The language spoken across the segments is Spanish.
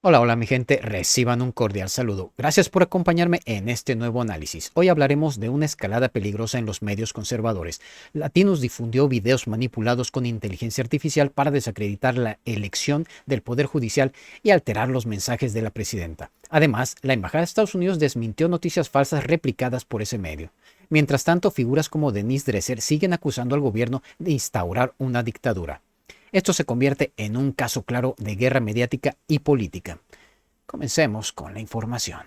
Hola, hola mi gente, reciban un cordial saludo. Gracias por acompañarme en este nuevo análisis. Hoy hablaremos de una escalada peligrosa en los medios conservadores. Latinos difundió videos manipulados con inteligencia artificial para desacreditar la elección del Poder Judicial y alterar los mensajes de la presidenta. Además, la Embajada de Estados Unidos desmintió noticias falsas replicadas por ese medio. Mientras tanto, figuras como Denise Dresser siguen acusando al gobierno de instaurar una dictadura. Esto se convierte en un caso claro de guerra mediática y política. Comencemos con la información.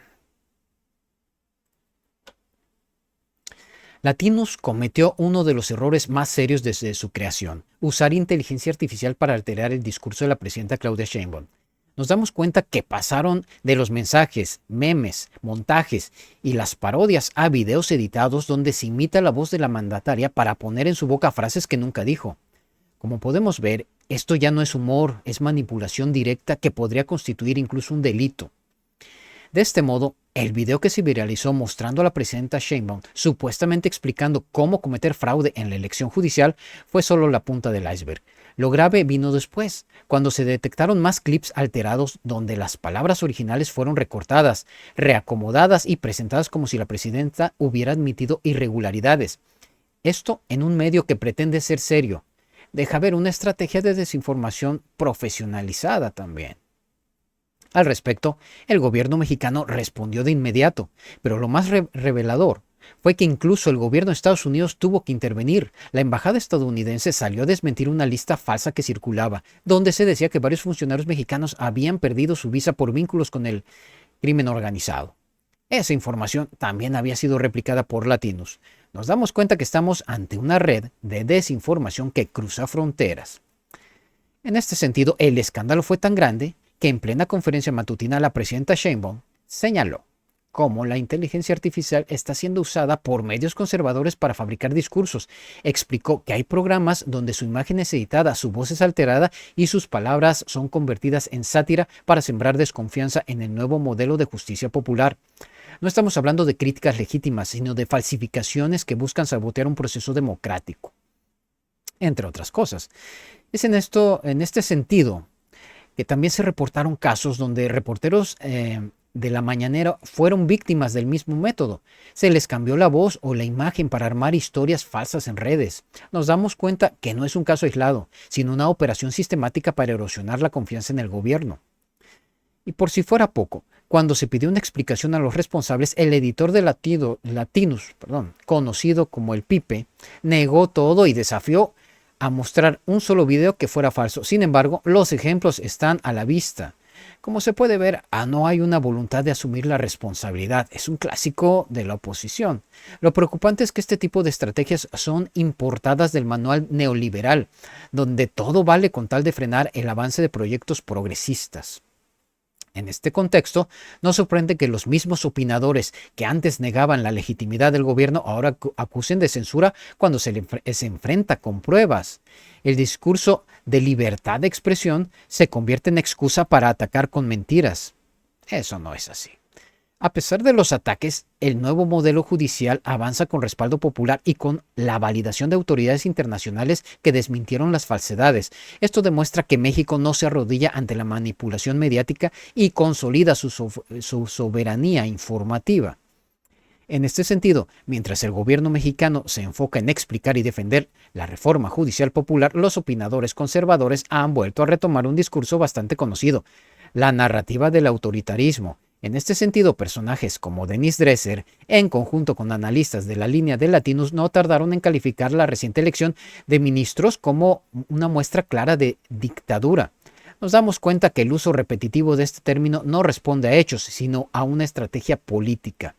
Latinus cometió uno de los errores más serios desde su creación: usar inteligencia artificial para alterar el discurso de la presidenta Claudia Sheinbaum. Nos damos cuenta que pasaron de los mensajes, memes, montajes y las parodias a videos editados donde se imita la voz de la mandataria para poner en su boca frases que nunca dijo. Como podemos ver, esto ya no es humor, es manipulación directa que podría constituir incluso un delito. De este modo, el video que se viralizó mostrando a la presidenta Sheinbaum supuestamente explicando cómo cometer fraude en la elección judicial fue solo la punta del iceberg. Lo grave vino después, cuando se detectaron más clips alterados donde las palabras originales fueron recortadas, reacomodadas y presentadas como si la presidenta hubiera admitido irregularidades. Esto en un medio que pretende ser serio. Deja ver una estrategia de desinformación profesionalizada también. Al respecto, el gobierno mexicano respondió de inmediato, pero lo más revelador fue que incluso el gobierno de Estados Unidos tuvo que intervenir. La embajada estadounidense salió a desmentir una lista falsa que circulaba, donde se decía que varios funcionarios mexicanos habían perdido su visa por vínculos con el crimen organizado. Esa información también había sido replicada por latinos. Nos damos cuenta que estamos ante una red de desinformación que cruza fronteras. En este sentido, el escándalo fue tan grande que en plena conferencia matutina la presidenta Sheinbaum señaló cómo la inteligencia artificial está siendo usada por medios conservadores para fabricar discursos. Explicó que hay programas donde su imagen es editada, su voz es alterada y sus palabras son convertidas en sátira para sembrar desconfianza en el nuevo modelo de justicia popular. No estamos hablando de críticas legítimas, sino de falsificaciones que buscan sabotear un proceso democrático, entre otras cosas. Es en este sentido que también se reportaron casos donde reporteros de la mañanera fueron víctimas del mismo método. Se les cambió la voz o la imagen para armar historias falsas en redes. Nos damos cuenta que no es un caso aislado, sino una operación sistemática para erosionar la confianza en el gobierno. Y por si fuera poco, cuando se pidió una explicación a los responsables, el editor de Latinus, conocido como el Pipe, negó todo y desafió a mostrar un solo video que fuera falso. Sin embargo, los ejemplos están a la vista. Como se puede ver, no hay una voluntad de asumir la responsabilidad. Es un clásico de la oposición. Lo preocupante es que este tipo de estrategias son importadas del manual neoliberal, donde todo vale con tal de frenar el avance de proyectos progresistas. En este contexto, no sorprende que los mismos opinadores que antes negaban la legitimidad del gobierno ahora acusen de censura cuando se enfrenta con pruebas. El discurso de libertad de expresión se convierte en excusa para atacar con mentiras. Eso no es así. A pesar de los ataques, el nuevo modelo judicial avanza con respaldo popular y con la validación de autoridades internacionales que desmintieron las falsedades. Esto demuestra que México no se arrodilla ante la manipulación mediática y consolida su soberanía informativa. En este sentido, mientras el gobierno mexicano se enfoca en explicar y defender la reforma judicial popular, los opinadores conservadores han vuelto a retomar un discurso bastante conocido: la narrativa del autoritarismo. En este sentido, personajes como Denise Dresser, en conjunto con analistas de la línea de Latinos, no tardaron en calificar la reciente elección de ministros como una muestra clara de dictadura. Nos damos cuenta que el uso repetitivo de este término no responde a hechos, sino a una estrategia política.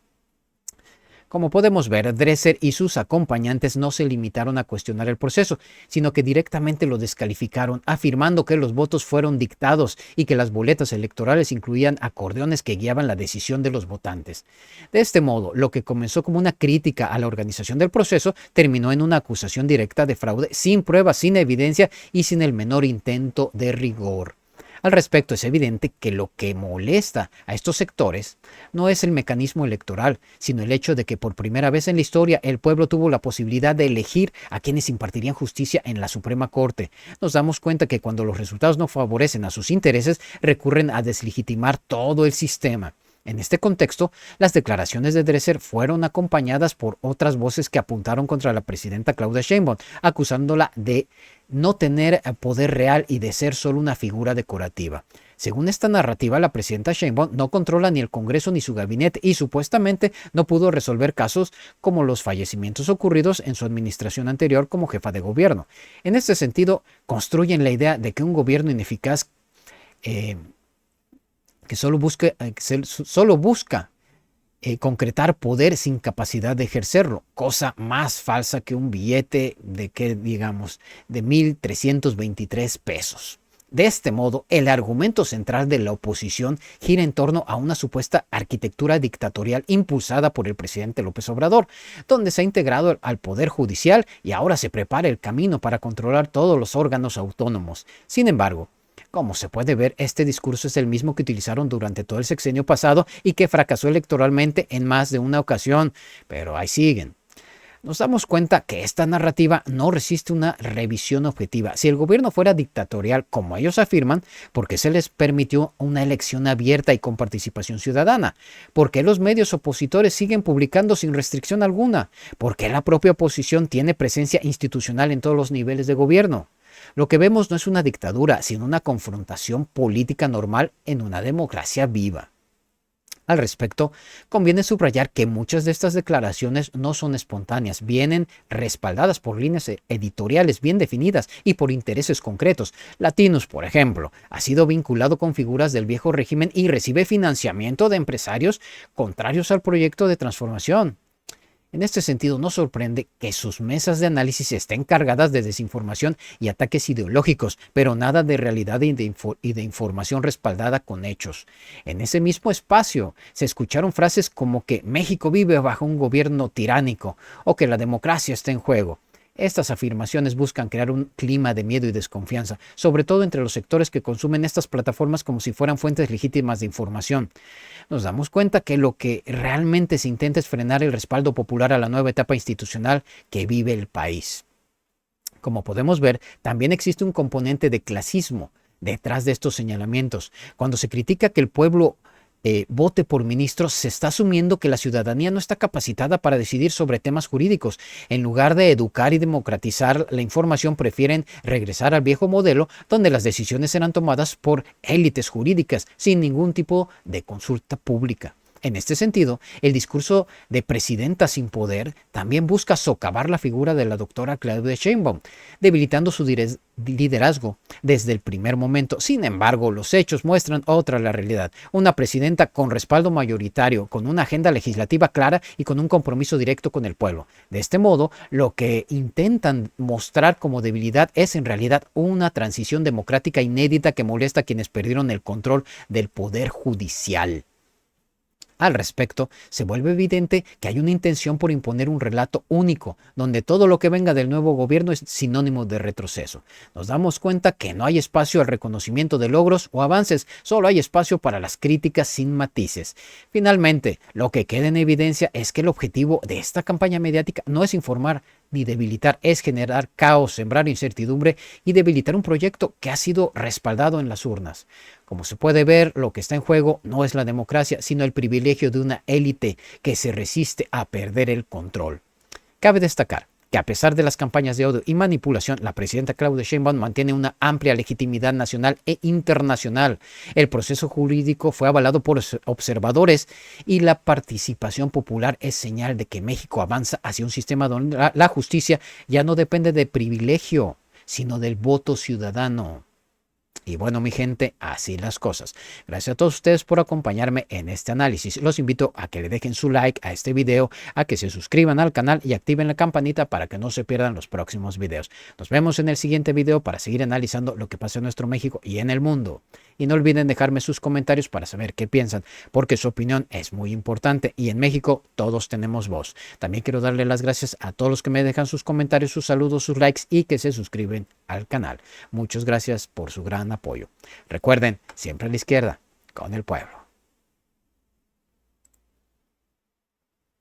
Como podemos ver, Dresser y sus acompañantes no se limitaron a cuestionar el proceso, sino que directamente lo descalificaron, afirmando que los votos fueron dictados y que las boletas electorales incluían acordeones que guiaban la decisión de los votantes. De este modo, lo que comenzó como una crítica a la organización del proceso terminó en una acusación directa de fraude sin pruebas, sin evidencia y sin el menor intento de rigor. Al respecto, es evidente que lo que molesta a estos sectores no es el mecanismo electoral, sino el hecho de que por primera vez en la historia el pueblo tuvo la posibilidad de elegir a quienes impartirían justicia en la Suprema Corte. Nos damos cuenta que cuando los resultados no favorecen a sus intereses, recurren a deslegitimar todo el sistema. En este contexto, las declaraciones de Dresser fueron acompañadas por otras voces que apuntaron contra la presidenta Claudia Sheinbaum, acusándola de no tener poder real y de ser solo una figura decorativa. Según esta narrativa, la presidenta Sheinbaum no controla ni el Congreso ni su gabinete y supuestamente no pudo resolver casos como los fallecimientos ocurridos en su administración anterior como jefa de gobierno. En este sentido, construyen la idea de que un gobierno ineficaz que solo busca concretar poder sin capacidad de ejercerlo, cosa más falsa que un billete de 1.323 pesos. De este modo, el argumento central de la oposición gira en torno a una supuesta arquitectura dictatorial impulsada por el presidente López Obrador, donde se ha integrado al Poder Judicial y ahora se prepara el camino para controlar todos los órganos autónomos. Sin embargo, como se puede ver, este discurso es el mismo que utilizaron durante todo el sexenio pasado y que fracasó electoralmente en más de una ocasión, pero ahí siguen. Nos damos cuenta que esta narrativa no resiste una revisión objetiva. Si el gobierno fuera dictatorial, como ellos afirman, ¿por qué se les permitió una elección abierta y con participación ciudadana? ¿Por qué los medios opositores siguen publicando sin restricción alguna? ¿Por qué la propia oposición tiene presencia institucional en todos los niveles de gobierno? Lo que vemos no es una dictadura, sino una confrontación política normal en una democracia viva. Al respecto, conviene subrayar que muchas de estas declaraciones no son espontáneas, vienen respaldadas por líneas editoriales bien definidas y por intereses concretos. Latinos, por ejemplo, ha sido vinculado con figuras del viejo régimen y recibe financiamiento de empresarios contrarios al proyecto de transformación. En este sentido, no sorprende que sus mesas de análisis estén cargadas de desinformación y ataques ideológicos, pero nada de realidad y de información respaldada con hechos. En ese mismo espacio se escucharon frases como que México vive bajo un gobierno tiránico o que la democracia está en juego. Estas afirmaciones buscan crear un clima de miedo y desconfianza, sobre todo entre los sectores que consumen estas plataformas como si fueran fuentes legítimas de información. Nos damos cuenta que lo que realmente se intenta es frenar el respaldo popular a la nueva etapa institucional que vive el país. Como podemos ver, también existe un componente de clasismo detrás de estos señalamientos. Cuando se critica que el pueblo vote por ministros, se está asumiendo que la ciudadanía no está capacitada para decidir sobre temas jurídicos. En lugar de educar y democratizar la información, prefieren regresar al viejo modelo donde las decisiones eran tomadas por élites jurídicas sin ningún tipo de consulta pública. En este sentido, el discurso de presidenta sin poder también busca socavar la figura de la doctora Claudia Sheinbaum, debilitando su liderazgo desde el primer momento. Sin embargo, los hechos muestran otra la realidad. Una presidenta con respaldo mayoritario, con una agenda legislativa clara y con un compromiso directo con el pueblo. De este modo, lo que intentan mostrar como debilidad es en realidad una transición democrática inédita que molesta a quienes perdieron el control del poder judicial. Al respecto, se vuelve evidente que hay una intención por imponer un relato único, donde todo lo que venga del nuevo gobierno es sinónimo de retroceso. Nos damos cuenta que no hay espacio al reconocimiento de logros o avances, solo hay espacio para las críticas sin matices. Finalmente, lo que queda en evidencia es que el objetivo de esta campaña mediática no es informar ni debilitar, es generar caos, sembrar incertidumbre y debilitar un proyecto que ha sido respaldado en las urnas. Como se puede ver, lo que está en juego no es la democracia, sino el privilegio de una élite que se resiste a perder el control. Cabe destacar que a pesar de las campañas de odio y manipulación, la presidenta Claudia Sheinbaum mantiene una amplia legitimidad nacional e internacional. El proceso jurídico fue avalado por observadores y la participación popular es señal de que México avanza hacia un sistema donde la justicia ya no depende de privilegio, sino del voto ciudadano. Y bueno, mi gente, así las cosas. Gracias a todos ustedes por acompañarme en este análisis. Los invito a que le dejen su like a este video, a que se suscriban al canal y activen la campanita para que no se pierdan los próximos videos. Nos vemos en el siguiente video para seguir analizando lo que pasa en nuestro México y en el mundo. Y no olviden dejarme sus comentarios para saber qué piensan, porque su opinión es muy importante y en México todos tenemos voz. También quiero darle las gracias a todos los que me dejan sus comentarios, sus saludos, sus likes y que se suscriben al canal. Muchas gracias por su gran apoyo. apoyo. Recuerden, siempre a la izquierda, con el pueblo.